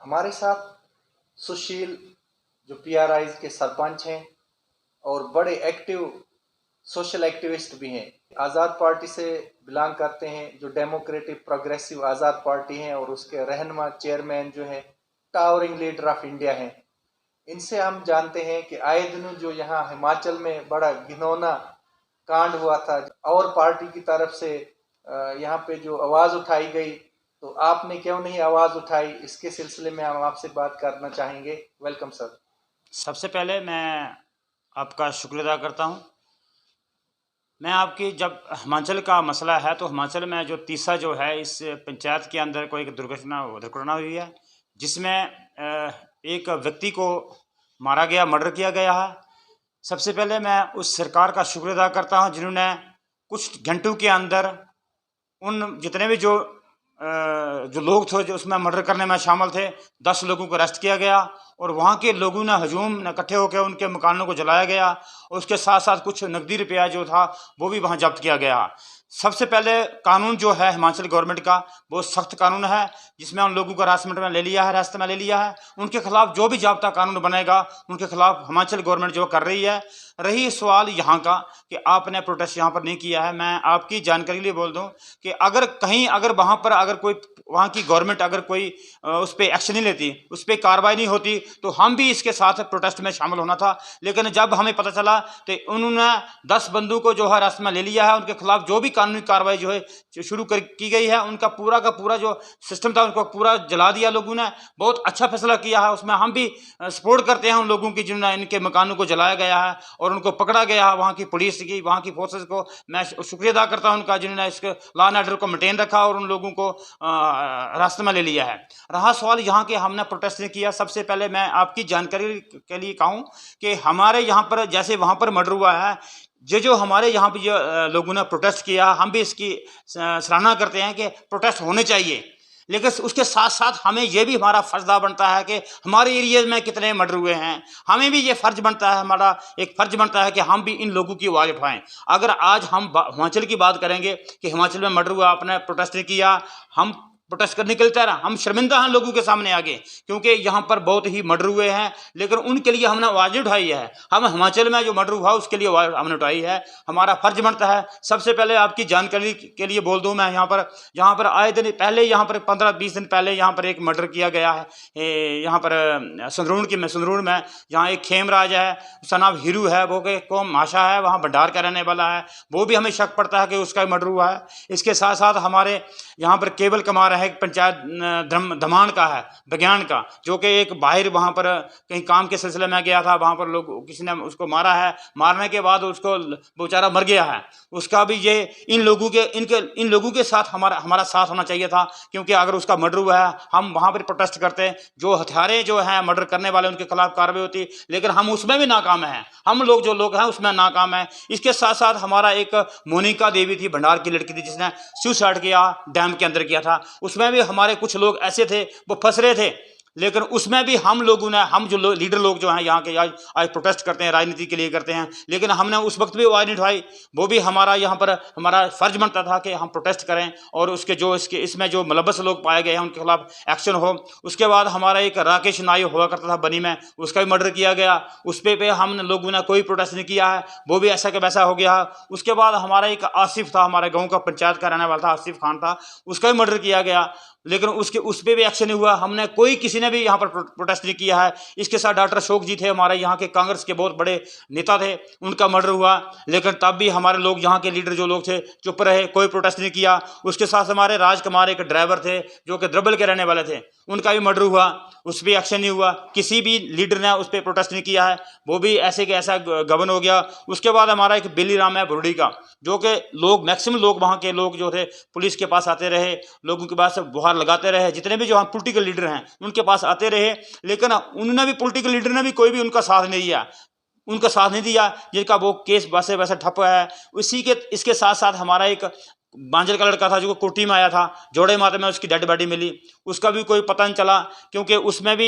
हमारे साथ सुशील जो पीआरआईज के सरपंच हैं और बड़े एक्टिव सोशल एक्टिविस्ट भी हैं। आज़ाद पार्टी से बिलोंग करते हैं, जो डेमोक्रेटिक प्रोग्रेसिव आज़ाद पार्टी है, और उसके रहनुमा चेयरमैन जो है टावरिंग लीडर ऑफ इंडिया हैं। इनसे हम जानते हैं कि आए दिन जो यहाँ हिमाचल में बड़ा घिनौना कांड हुआ था और पार्टी की तरफ से यहाँ पे जो आवाज़ उठाई गई, तो आपने क्यों नहीं आवाज़ उठाई, इसके सिलसिले में हम आपसे बात करना चाहेंगे। Welcome sir. सबसे पहले मैं आपका शुक्र अदा करता हूँ। मैं आपकी जब हिमाचल का मसला है तो हिमाचल में जो तीसा जो है इस पंचायत के अंदर कोई एक दुर्घटना हुई है जिसमें एक व्यक्ति को मारा गया, मर्डर किया गया है। सबसे पहले मैं उस सरकार का शुक्र अदा करता हूँ जिन्होंने कुछ घंटों के अंदर उन जितने भी जो लोग थे जो उसमें मर्डर करने में शामिल थे, 10 लोगों को अरेस्ट किया गया और वहाँ के लोगों ने हजूम इकट्ठे होकर उनके मकानों को जलाया गया और उसके साथ साथ कुछ नकदी रुपया जो था वो भी वहाँ जब्त किया गया। सबसे पहले कानून जो है हिमाचल गवर्नमेंट का बहुत सख्त कानून है जिसमें उन लोगों को हिरासत में ले लिया है। उनके खिलाफ जो भी जाब्ता कानून बनेगा उनके खिलाफ हिमाचल गवर्नमेंट जो कर रही है। रही सवाल यहाँ का कि आपने प्रोटेस्ट यहाँ पर नहीं किया है, मैं आपकी जानकारी के लिए बोल दूँ कि अगर वहाँ पर अगर कोई वहाँ की गवर्नमेंट अगर कोई उस पर एक्शन नहीं लेती, उस पर कार्रवाई नहीं होती, तो हम भी इसके साथ प्रोटेस्ट में शामिल होना था। लेकिन जब हमें पता चला तो उन्होंने 10 बंदों को जो है हिरासत में ले लिया है। उनके खिलाफ जो भी कानूनी कार्रवाई जो है शुरू की गई है, उनका पूरा का पूरा जो सिस्टम था उनको पूरा जला दिया लोगों ने। बहुत अच्छा फैसला किया है, उसमें हम भी सपोर्ट करते हैं उन लोगों की जिन्होंने इनके मकानों को जलाया गया है और उनको पकड़ा गया है। वहाँ की पुलिस की, वहाँ की फोर्सेस को मैं शुक्रिया अदा करता हूँ उनका, जिन्होंने इसके लॉ एंड ऑर्डर को मेंटेन रखा और उन लोगों को हिरासत में ले लिया है। रहा सवाल यहाँ के हमने प्रोटेस्ट नहीं किया, सबसे पहले मैं आपकी जानकारी के लिए कहूँ कि हमारे यहाँ पर जैसे वहाँ पर मर्डर हुआ है, जो हमारे यहाँ पे जो लोगों ने प्रोटेस्ट किया, हम भी इसकी सराहना करते हैं कि प्रोटेस्ट होने चाहिए। लेकिन उसके साथ साथ हमें यह भी हमारा फर्जदा बनता है कि हमारे एरिया में कितने मर्डर हुए हैं, हमें भी ये फ़र्ज बनता है, हमारा एक फ़र्ज बनता है कि हम भी इन लोगों की आवाज़ उठाएं। अगर आज हम हिमाचल की बात करेंगे कि हिमाचल में मर्डर हुआ, आपने प्रोटेस्ट नहीं किया, हम प्रोटेस्ट करने के लिए तैयार, हम शर्मिंदा हैं लोगों के सामने आगे, क्योंकि यहाँ पर बहुत ही मर्डर हुए हैं लेकिन उनके लिए हमने आवाज़ उठाई है। हम हिमाचल में जो मर्डर हुआ उसके लिए आवाज़ हमने उठाई है, हमारा फर्ज बनता है। सबसे पहले आपकी जानकारी के लिए बोल दूँ, मैं यहाँ पर आए दिन पहले, यहाँ पर 15-20 दिन पहले यहाँ पर एक मर्डर किया गया है। यहाँ पर संदरून में यहाँ एक खेमराज है, उसका नाम हीरू है, वो के कौम भाषा है, वहाँ भंडार का रहने वाला है, वो भी हमें शक पड़ता है कि उसका मर्डर हुआ है। इसके साथ साथ हमारे यहाँ पर केवल कमार है, एक पंचायत धमान का है, बग्यान का, जो कि एक बाहर वहाँ पर कहीं काम के सिलसिले में गया था, वहाँ पर लोग किसी ने उसको मारा है, मारने के बाद उसको बेचारा मर गया है। उसका भी ये इन लोगों के साथ हमारा साथ होना चाहिए था, क्योंकि अगर उसका मर्डर हुआ है हम वहाँ पर प्रोटेस्ट करते, जो हथियारे जो हैं मर्डर करने वाले उनके खिलाफ कार्रवाई होती, लेकिन हम उसमें भी नाकाम हैं, हम लोग जो लोग हैं उसमें नाकाम हैं। इसके साथ साथ हमारा एक मोनिका देवी थी, भंडार की लड़की थी, जिसने सुसाइड किया, डैम के अंदर किया था, उसमें भी हमारे कुछ लोग ऐसे थे वो फंस रहे थे, लेकिन उसमें भी हम लोगों ने, हम जो लीडर लोग जो हैं यहाँ के आज प्रोटेस्ट करते हैं, राजनीति के लिए करते हैं, लेकिन हमने उस वक्त भी आवाज़ नहीं उठाई। वो भी हमारा यहाँ पर हमारा फर्ज बनता था कि हम प्रोटेस्ट करें और उसके जो इसमें जो मुलव्वस लोग पाए गए हैं उनके खिलाफ एक्शन हो। उसके बाद हमारा एक राकेश नायक हुआ करता था बनी में, उसका भी मर्डर किया गया, उस पर हम लोगों ने कोई प्रोटेस्ट नहीं किया है, वो भी ऐसा का वैसा हो गया। उसके बाद हमारा एक आसिफ था, हमारे गाँव का पंचायत का रहने वाला था, आसिफ खान था, उसका भी मर्डर किया गया, लेकिन उस पर भी एक्शन नहीं हुआ। हमने किसी ने भी यहाँ पर प्रोटेस्ट नहीं किया है। इसके साथ डॉक्टर अशोक जी थे, हमारे यहाँ के कांग्रेस के बहुत बड़े नेता थे, उनका मर्डर हुआ, लेकिन तब भी हमारे लोग यहाँ के लीडर जो लोग थे चुप रहे, कोई प्रोटेस्ट नहीं किया। उसके साथ हमारे राजकुमार एक ड्राइवर थे जो कि द्रबल के रहने वाले थे, उनका भी मर्डर हुआ, उस पर एक्शन नहीं हुआ, किसी भी लीडर ने उस पर प्रोटेस्ट नहीं किया है, वो भी ऐसे के ऐसा गबन हो गया। उसके बाद हमारा एक बिल्ली राम है बुरुड़ी का, जो कि मैक्सिमम लोग वहाँ के लोग जो थे पुलिस के पास आते रहे, लोगों के पास गुहार लगाते रहे, जितने भी जो हम पॉलिटिकल लीडर हैं उनके पास आते रहे, लेकिन उन्होंने भी, पॉलिटिकल लीडर ने भी कोई भी उनका साथ नहीं दिया, जिनका वो केस वैसे ठप है। इसके साथ साथ हमारा एक बांजल का लड़का था जो कोटी में आया था, जोड़े माता में उसकी डेड बॉडी मिली, उसका भी कोई पता नहीं चला, क्योंकि उसमें भी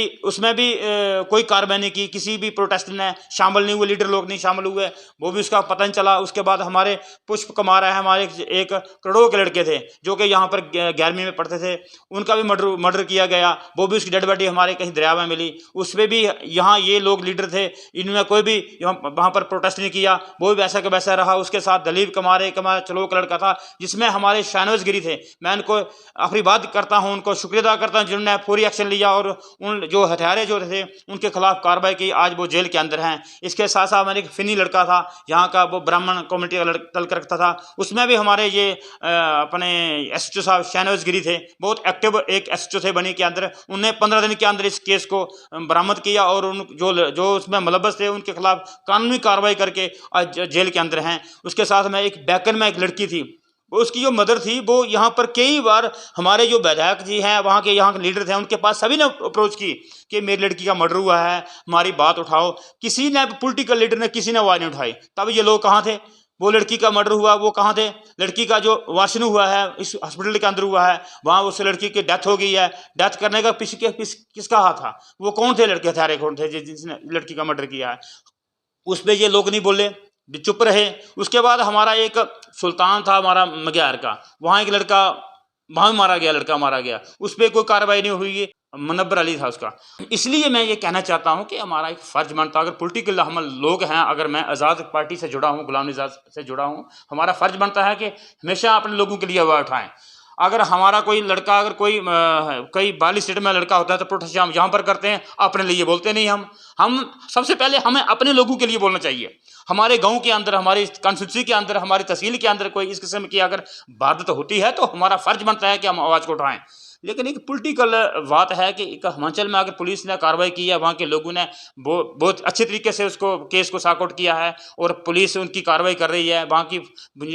कोई कार्रवाई नहीं की, किसी भी प्रोटेस्ट में शामिल नहीं हुए, लीडर लोग नहीं शामिल हुए, वो भी उसका पता नहीं चला। उसके बाद हमारे पुष्प कुमार है, हमारे एक करोड़ों के लड़के थे जो कि यहाँ पर 11वीं में पढ़ते थे, उनका भी मर्डर किया गया, वो भी उसकी डेड बॉडी हमारे कहीं दरिया में मिली। उसमें भी यहाँ ये लोग लीडर थे, इनमें कोई भी वहाँ पर प्रोटेस्ट नहीं किया, वो भी वैसा का वैसा रहा। उसके साथ दलीप कुमार एक हमारा चलोक लड़का था जिसमें हमारे शाहनवाज गिरी थे। मैं उनको आखिरी बात करता हूँ, उनको शुक्रिया अदा करता हूँ जिन्होंने फौरी एक्शन लिया और उन जो हथियारे जो थे उनके खिलाफ कार्रवाई की, आज वो जेल के अंदर हैं। इसके साथ साथ मैंने एक फिनी लड़का था यहाँ का, वो ब्राह्मण कम्युनिटी का तल्क रखता था, उसमें भी हमारे ये अपने एसएचओ साहब शाहनवाज गिरी थे, बहुत एक्टिव एक एसएचओ थे बनी के अंदर। उन्हें 15 दिन के अंदर इस केस को बरामद किया और उन जो उसमें मुलव्वस थे उनके खिलाफ कानूनी कार्रवाई करके आज जेल के अंदर हैं। उसके साथ में एक बैकन में एक लड़की थी, वो उसकी जो मदर थी वो यहाँ पर कई बार हमारे जो विधायक जी हैं वहाँ के लीडर थे उनके पास सभी ने अप्रोच की कि मेरी लड़की का मर्डर हुआ है, हमारी बात उठाओ। किसी ने, पॉलिटिकल लीडर ने किसी ने आवाज़ नहीं उठाई। तब ये लोग कहाँ थे? वो लड़की का मर्डर हुआ वो कहाँ थे? लड़की का जो वाशन हुआ है इस हॉस्पिटल के अंदर हुआ है, वहाँ उस लड़की की डेथ हो गई है। डेथ करने का किसका हाथ था? वो कौन थे लड़के, हत्यारे कौन थे जिसने लड़की का मर्डर किया है? उस पर ये लोग नहीं बोले, चुप रहे। उसके बाद हमारा एक सुल्तान था हमारा मग्यार का, वहाँ एक लड़का वहाँ मारा गया, लड़का मारा गया, उस पर कोई कार्रवाई नहीं हुई। मुनव्वर अली था उसका। इसलिए मैं ये कहना चाहता हूँ कि हमारा एक फ़र्ज बनता है, अगर पॉलिटिकल हम लोग हैं, अगर मैं आज़ाद पार्टी से जुड़ा हूँ, गुलाम नबी आज़ाद से जुड़ा हूँ, हमारा फ़र्ज बनता है कि हमेशा अपने लोगों के लिए आवाज़ उठाएँ। अगर हमारा कोई लड़का, अगर कोई बाली स्टेट में लड़का होता है तो प्रोटेस्ट हम यहाँ पर करते हैं, अपने लिए बोलते नहीं। हम सबसे पहले हमें अपने लोगों के लिए बोलना चाहिए। हमारे गांव के अंदर, हमारी कॉन्स्टिट्यूंसी के अंदर, हमारी तहसील के अंदर कोई इस किस्म की अगर वारदात होती है तो हमारा फ़र्ज बनता है कि हम आवाज़ को उठाएं। लेकिन एक पॉलिटिकल बात है कि हिमाचल में अगर पुलिस ने कार्रवाई की है, वहाँ के लोगों ने बहुत अच्छे तरीके से उसको केस को साक आउट किया है और पुलिस उनकी कार्रवाई कर रही है, वहाँ की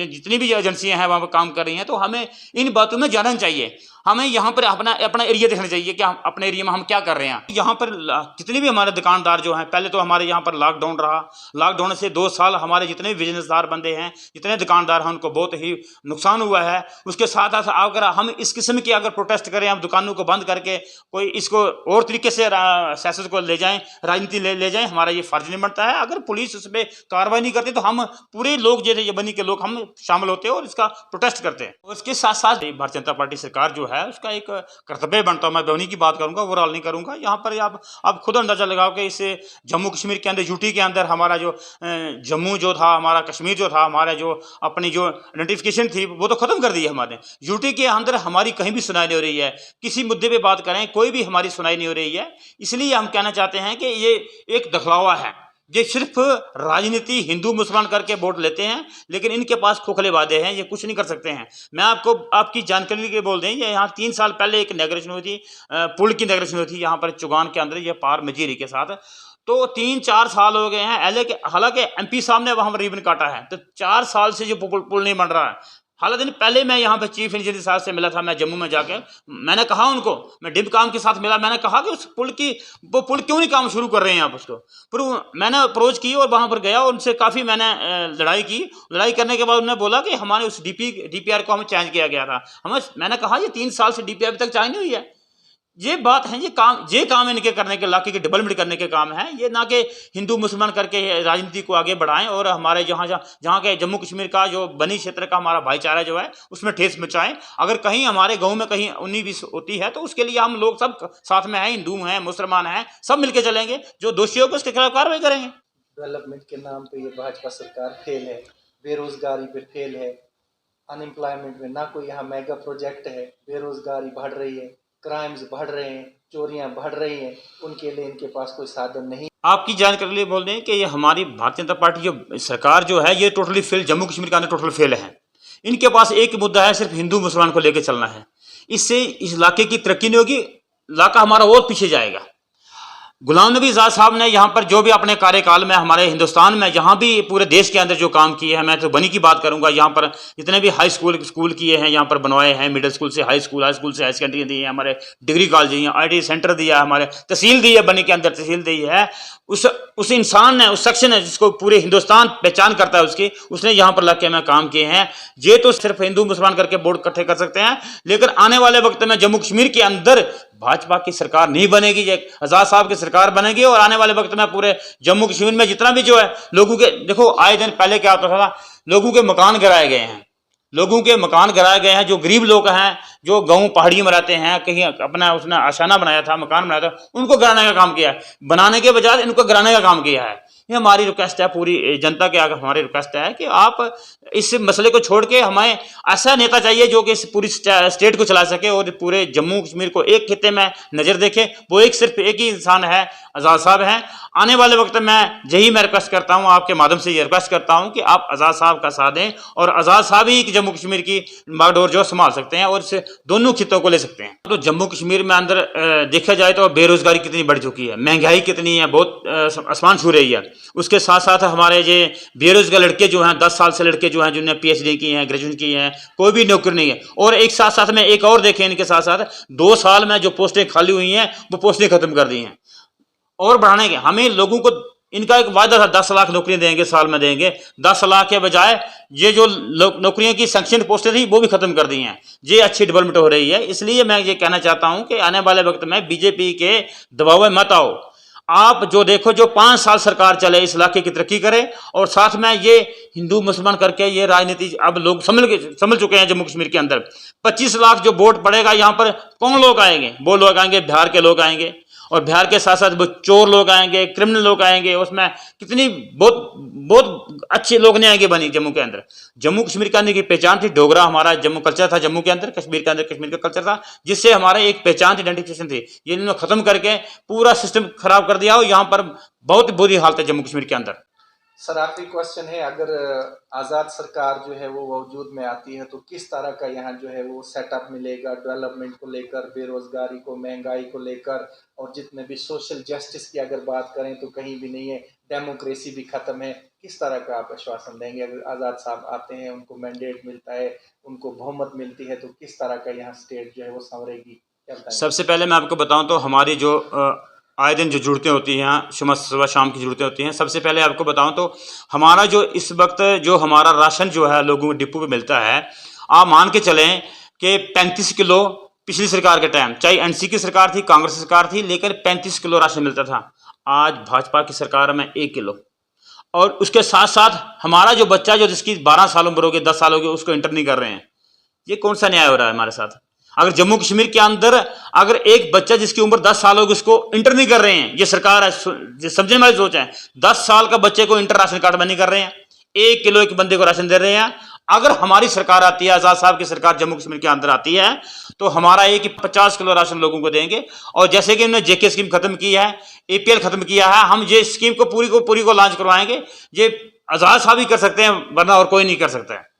जितनी भी एजेंसियां हैं वहाँ पर काम कर रही हैं, तो हमें इन बातों में जानना चाहिए। हमें यहाँ पर अपना एरिया देखना चाहिए कि हम अपने एरिया में हम क्या कर रहे हैं। यहाँ पर जितने भी हमारे दुकानदार जो हैं, पहले तो हमारे यहाँ पर लॉकडाउन रहा, लॉकडाउन से 2 साल हमारे जितने भी बिजनेसदार बंदे हैं, जितने दुकानदार हैं, उनको बहुत ही नुकसान हुआ है। उसके साथ साथ अगर हम इस किस्म की अगर प्रोटेस्ट करें, हम दुकानों को बंद करके कोई इसको और तरीके से सियासत को ले जाएं, राजनीति ले जाएं, हमारा ये फर्ज नहीं बनता है। अगर पुलिस उस पर कार्रवाई नहीं करती तो हम पूरे लोग जैसे ये बनी के लोग हम शामिल होते हैं और इसका प्रोटेस्ट करते हैं। उसके साथ साथ भारतीय जनता पार्टी सरकार जो है उसका एक कर्तव्य बनता है, मैं बनी की बात करूंगा, ओवरऑल नहीं करूंगा। यहाँ पर आप खुद अंदाजा लगाओ कि इस जम्मू कश्मीर के अंदर, यूटी के अंदर हमारा जो जम्मू जो था, हमारा कश्मीर जो था, हमारा जो अपनी जो आइडेंटिफिकेशन थी वो तो खत्म कर दी है हमारे। यूटी के अंदर हमारी कहीं भी सुनाई नहीं हो रही है, किसी मुद्दे पे बात करें कोई भी हमारी सुनाई नहीं हो रही है। इसलिए हम कहना चाहते हैं कि ये एक दिखलावा है, ये सिर्फ राजनीति हिंदू मुसलमान करके वोट लेते हैं, लेकिन इनके पास खोखले वादे हैं, ये कुछ नहीं कर सकते हैं। मैं आपको आपकी जानकारी के बोल दें, ये यहाँ 3 साल पहले एक इनॉग्रेशन हुई थी, पुल की इनॉग्रेशन हुई थी यहाँ पर चुगान के अंदर, ये पार मजीरी के साथ। तो 3-4 साल हो गए हैं, हालांकि एमपी साहब ने वहाँ पर रिबन काटा है, तो 4 साल से जो पुल नहीं बन रहा है। हालांकि पहले मैं यहाँ पर चीफ इंजीनियर साहब से मिला था, मैं जम्मू में जाकर मैंने कहा उनको, मैं डिब काम के साथ मिला, मैंने कहा कि उस पुल क्यों नहीं काम शुरू कर रहे हैं आप उसको। फिर मैंने अप्रोच की और वहाँ पर गया और उनसे काफ़ी मैंने लड़ाई की। लड़ाई करने के बाद उन्होंने बोला कि हमारे उस डीपीआर को हमें चेंज किया गया था। मैंने कहा ये 3 साल से डीपीआर अभी तक चेंज नहीं हुई है। ये बात है, ये काम इनके करने के, इलाके के डेवलपमेंट करने के काम है, ये ना कि हिंदू मुसलमान करके राजनीति को आगे बढ़ाएं और हमारे जहाँ के जम्मू कश्मीर का जो बनी क्षेत्र का हमारा भाईचारा जो है उसमें ठेस मचाएं। अगर कहीं हमारे गांव में कहीं 19-20 होती है तो उसके लिए हम लोग सब साथ में हैं, हिंदू हैं, मुसलमान हैं, सब मिलकर चलेंगे, जो दोषी होगा उसके खिलाफ कार्रवाई करेंगे। डेवलपमेंट के नाम पे ये भाजपा सरकार फेल है, बेरोजगारी पे फेल है, अनएम्प्लॉयमेंट में ना कोई यहाँ मेगा प्रोजेक्ट है, बेरोजगारी बढ़ रही है, क्राइम्स बढ़ रहे हैं, चोरियां बढ़ रही हैं, उनके लिए इनके पास कोई साधन नहीं। आपकी जानकारी के लिए बोल दें कि ये हमारी भारतीय जनता पार्टी जो सरकार जो है ये टोटली फेल, जम्मू कश्मीर के अंदर टोटल फेल है। इनके पास एक मुद्दा है, सिर्फ हिंदू मुसलमान को लेकर चलना है। इससे इस इलाके की तरक्की नहीं होगी, इलाका हमारा और पीछे जाएगा। गुलाम नबी आज़ाद साहब ने यहाँ पर जो भी अपने कार्यकाल में हमारे हिंदुस्तान में जहाँ भी पूरे देश के अंदर जो काम किए हैं, मैं तो बनी की बात करूँगा, यहाँ पर जितने भी हाई स्कूल किए हैं, यहाँ पर बनवाए हैं, मिडिल स्कूल से हाई स्कूल से हाई सेकेंडरी दी है, हमारे डिग्री कॉलेज दी है, IT सेंटर दिया है, हमारे तहसील दी है, बनी के अंदर तहसील दी है। उस इंसान ने, उस शख्स ने जिसको पूरे हिंदुस्तान पहचान करता है उसकी, उसने यहाँ पर लग के मैं काम किए हैं। ये तो सिर्फ हिंदू मुसलमान करके वोट इकट्ठे कर सकते हैं, लेकिन आने वाले वक्त में जम्मू कश्मीर के अंदर भाजपा की सरकार नहीं बनेगी, ये आज़ाद साहब की सरकार बनेगी। और आने वाले वक्त में पूरे जम्मू कश्मीर में जितना भी जो है लोगों के, देखो आए दिन पहले क्या होता था, लोगों के मकान गिराए गए हैं, लोगों के मकान गिराए गए हैं, जो गरीब लोग हैं, जो गाँव पहाड़ियों में रहते हैं, कहीं अपना उसने आशाना बनाया था, मकान बनाया था, उनको गिराने का काम किया है, बनाने के बजाय इनको गिराने का काम किया है। ये हमारी रिक्वेस्ट है, पूरी जनता के आगे हमारी रिक्वेस्ट है कि आप इस मसले को छोड़ के हमें ऐसा नेता चाहिए जो कि इस पूरी स्टेट को चला सके और पूरे जम्मू कश्मीर को एक खित्ते में नज़र देखे। वो सिर्फ एक ही इंसान है, आज़ाद साहब हैं। आने वाले वक्त में यही मैं रिक्वेस्ट करता हूँ, आपके माध्यम से ये रिक्वेस्ट करता हूँ कि आप आज़ाद साहब का साथ दें, और आज़ाद साहब ही जम्मू कश्मीर की बागडोर जो संभाल सकते हैं और इस दोनों खित्तों को ले सकते हैं। तो जम्मू कश्मीर में अंदर देखा जाए तो बेरोजगारी कितनी बढ़ चुकी है, महंगाई कितनी है, बहुत आसमान छू रही है। उसके साथ साथ हमारे ये बेरोजगार लड़के जो हैं, 10 साल से लड़के जो हैं, जिन्होंने PhD की हैं, ग्रेजुएशन की हैं, कोई भी नौकरी नहीं है। और एक साथ साथ में एक और देखें, इनके साथ साथ 2 साल में जो पोस्टें खाली हुई हैं वो पोस्टें खत्म कर दी हैं और बढ़ाने के। हमें लोगों को इनका एक वायदा था 10 लाख नौकरियां देंगे, साल में देंगे। 10 लाख के बजाय ये जो नौकरियों की सैंक्शन पोस्टें थी वो भी खत्म कर दी हैं। ये अच्छी डेवलपमेंट हो रही है। इसलिए मैं ये कहना चाहता हूं कि आने वाले वक्त में बीजेपी के दबाव में मत आओ। आप जो देखो, जो 5 साल सरकार चले, इस इलाके की तरक्की करे, और साथ में ये हिंदू मुसलमान करके ये राजनीति अब लोग समझ चुके हैं। जम्मू कश्मीर के अंदर 25 लाख जो वोट पड़ेगा, यहाँ पर कौन लोग आएंगे? वो लोग आएंगे, बिहार के लोग आएंगे, और बिहार के साथ साथ वो चोर लोग आएंगे, क्रिमिनल लोग आएंगे। उसमें कितनी बहुत अच्छे लोग नहीं आएंगे बनी जम्मू के अंदर। जम्मू कश्मीर के अंदर की पहचान थी, डोगरा हमारा जम्मू कल्चर था, जम्मू के अंदर, कश्मीर के अंदर कश्मीर का कल्चर था, जिससे हमारा एक पहचान थी, आइडेंटिफिकेशन थी। ये इन्होंने खत्म करके पूरा सिस्टम खराब कर दिया, और यहाँ पर बहुत बुरी हालत है जम्मू कश्मीर के अंदर। सर, आखिरी क्वेश्चन है, अगर आज़ाद सरकार जो है वो वजूद में आती है तो किस तरह का यहाँ जो है वो सेटअप मिलेगा, डेवलपमेंट को लेकर, बेरोजगारी को, महंगाई को लेकर, और जितने भी सोशल जस्टिस की अगर बात करें तो कहीं भी नहीं है, डेमोक्रेसी भी खत्म है। किस तरह का आप आश्वासन देंगे अगर आज़ाद साहब आते हैं, उनको मैंडेट मिलता है, उनको बहुमत मिलती है, तो किस तरह का यहाँ स्टेट जो है वो संवरेगी? सबसे पहले मैं आपको बताऊं तो हमारी जो आए दिन जो जरूरतें होती हैं, सुबह शाम की जरूरतें होती हैं। सबसे पहले आपको बताऊं तो हमारा जो इस वक्त जो हमारा राशन जो है लोगों को डिपो पे मिलता है, आप मान के चलें कि 35 किलो पिछली सरकार के टाइम, चाहे NC की सरकार थी, कांग्रेस सरकार थी, लेकिन 35 किलो राशन मिलता था। आज भाजपा की सरकार में 1 किलो। और उसके साथ साथ हमारा जो बच्चा जो जिसकी 12 साल उम्र होगी, 10 साल होगी, उसको इंटर नहीं कर रहे हैं। ये कौन सा न्याय हो रहा है हमारे साथ? अगर जम्मू कश्मीर के अंदर अगर एक बच्चा जिसकी उम्र 10 साल होगी उसको इंटर नहीं कर रहे हैं, ये सरकार है, समझने वाली सोच है। 10 साल का बच्चे को इंटर राशन कार्ड में नहीं कर रहे हैं, 1 किलो एक बंदे को राशन दे रहे हैं। अगर हमारी सरकार आती है, आज़ाद साहब की सरकार जम्मू कश्मीर के अंदर आती है, तो हमारा ये कि 50 किलो राशन लोगों को देंगे। और जैसे कि उन्होंने JK स्कीम खत्म की है, APL खत्म किया है, हम ये स्कीम को पूरी को लॉन्च करवाएंगे। ये आज़ाद साहब ही कर सकते हैं, वरना और कोई नहीं कर सकता है।